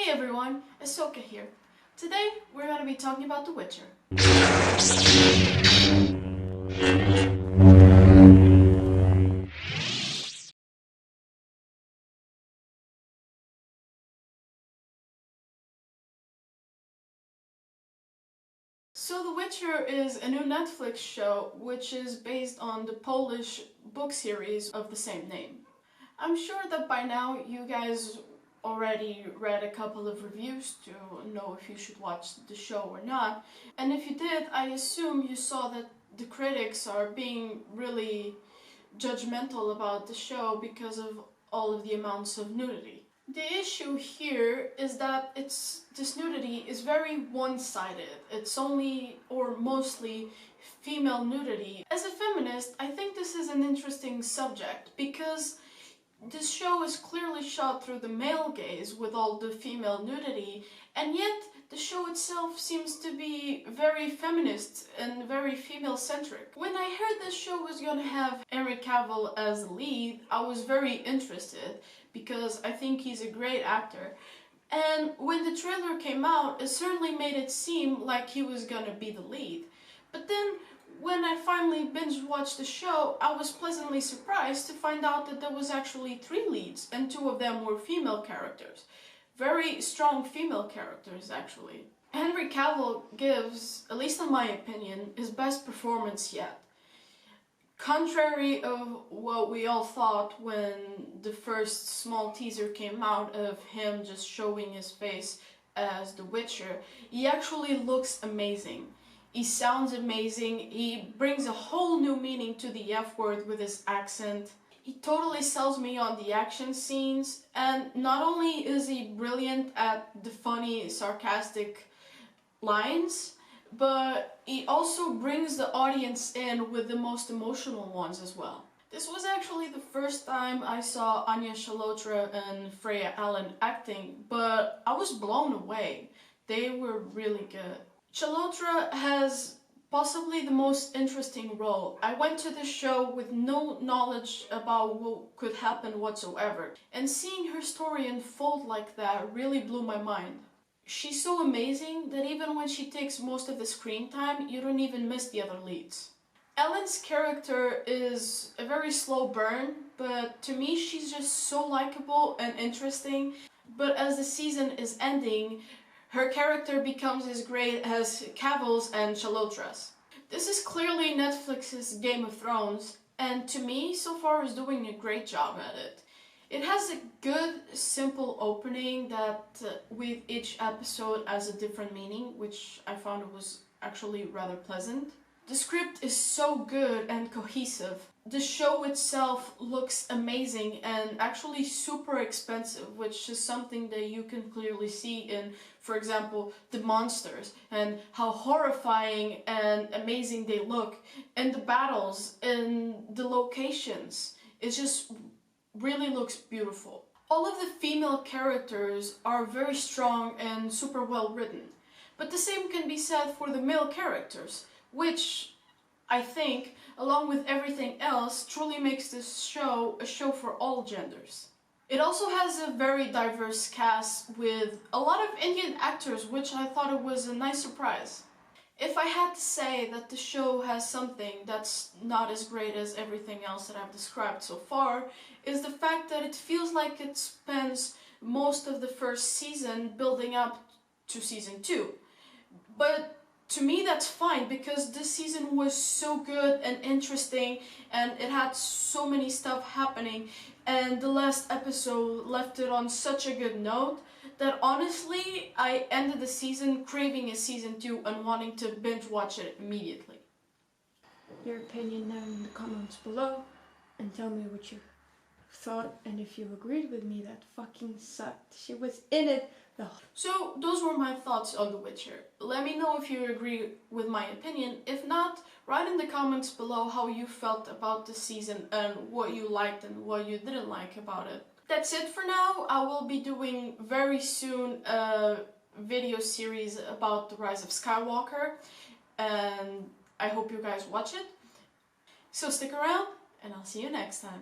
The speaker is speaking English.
Hey everyone, Ahsoka here. Today we're going to be talking about The Witcher. So The Witcher is a new Netflix show which is based on the Polish book series of the same name. I'm sure that by now you guys already read a couple of reviews to know if you should watch the show or not. And if you did, I assume you saw that the critics are being really judgmental about the show because of all of the amounts of nudity. The issue here is that this nudity is very one-sided. It's only or mostly female nudity. As a feminist, I think this is an interesting subject because this show is clearly shot through the male gaze with all the female nudity, and yet the show itself seems to be very feminist and very female-centric. When I heard this show was going to have Henry Cavill as the lead, I was very interested because I think he's a great actor. And when the trailer came out, it certainly made it seem like he was going to be the lead. But then when I finally binge-watched the show, I was pleasantly surprised to find out that there was actually 3 leads, and 2 of them were female characters. Very strong female characters, actually. Henry Cavill gives, at least in my opinion, his best performance yet. Contrary of what we all thought when the first small teaser came out of him just showing his face as the Witcher, he actually looks amazing. He sounds amazing, he brings a whole new meaning to the F word with his accent. He totally sells me on the action scenes, and not only is he brilliant at the funny, sarcastic lines, but he also brings the audience in with the most emotional ones as well. This was actually the first time I saw Anya, Chalotra and Freya Allan acting, but I was blown away. They were really good. Chalotra has possibly the most interesting role. I went to this show with no knowledge about what could happen whatsoever, and seeing her story unfold like that really blew my mind. She's so amazing that even when she takes most of the screen time, you don't even miss the other leads. Allan's character is a very slow burn, but to me she's just so likable and interesting. But as the season is ending, her character becomes as great as Cavill's and Chalotra's. This is clearly Netflix's Game of Thrones, and to me, so far, is doing a great job at it. It has a good, simple opening that with each episode has a different meaning, which I found was actually rather pleasant. The script is so good and cohesive. The show itself looks amazing and actually super expensive, which is something that you can clearly see in, for example, the monsters and how horrifying and amazing they look, and the battles and the locations. It just really looks beautiful. All of the female characters are very strong and super well written, but the same can be said for the male characters, which I think, along with everything else, truly makes this show a show for all genders. It also has a very diverse cast with a lot of Indian actors, which I thought it was a nice surprise. If I had to say that the show has something that's not as great as everything else that I've described so far, is the fact that it feels like it spends most of the first season building up to season 2. But to me that's fine, because this season was so good and interesting and it had so many stuff happening, and the last episode left it on such a good note that honestly I ended the season craving a season 2 and wanting to binge watch it immediately. Your opinion down in the comments below and tell me what you thought, and if you agreed with me, that fucking sucked. She was in it. So those were my thoughts on The Witcher. Let me know if you agree with my opinion. If not, write in the comments below how you felt about the season and what you liked and what you didn't like about it. That's it for now. I will be doing very soon a video series about the Rise of Skywalker, and I hope you guys watch it. So stick around and I'll see you next time.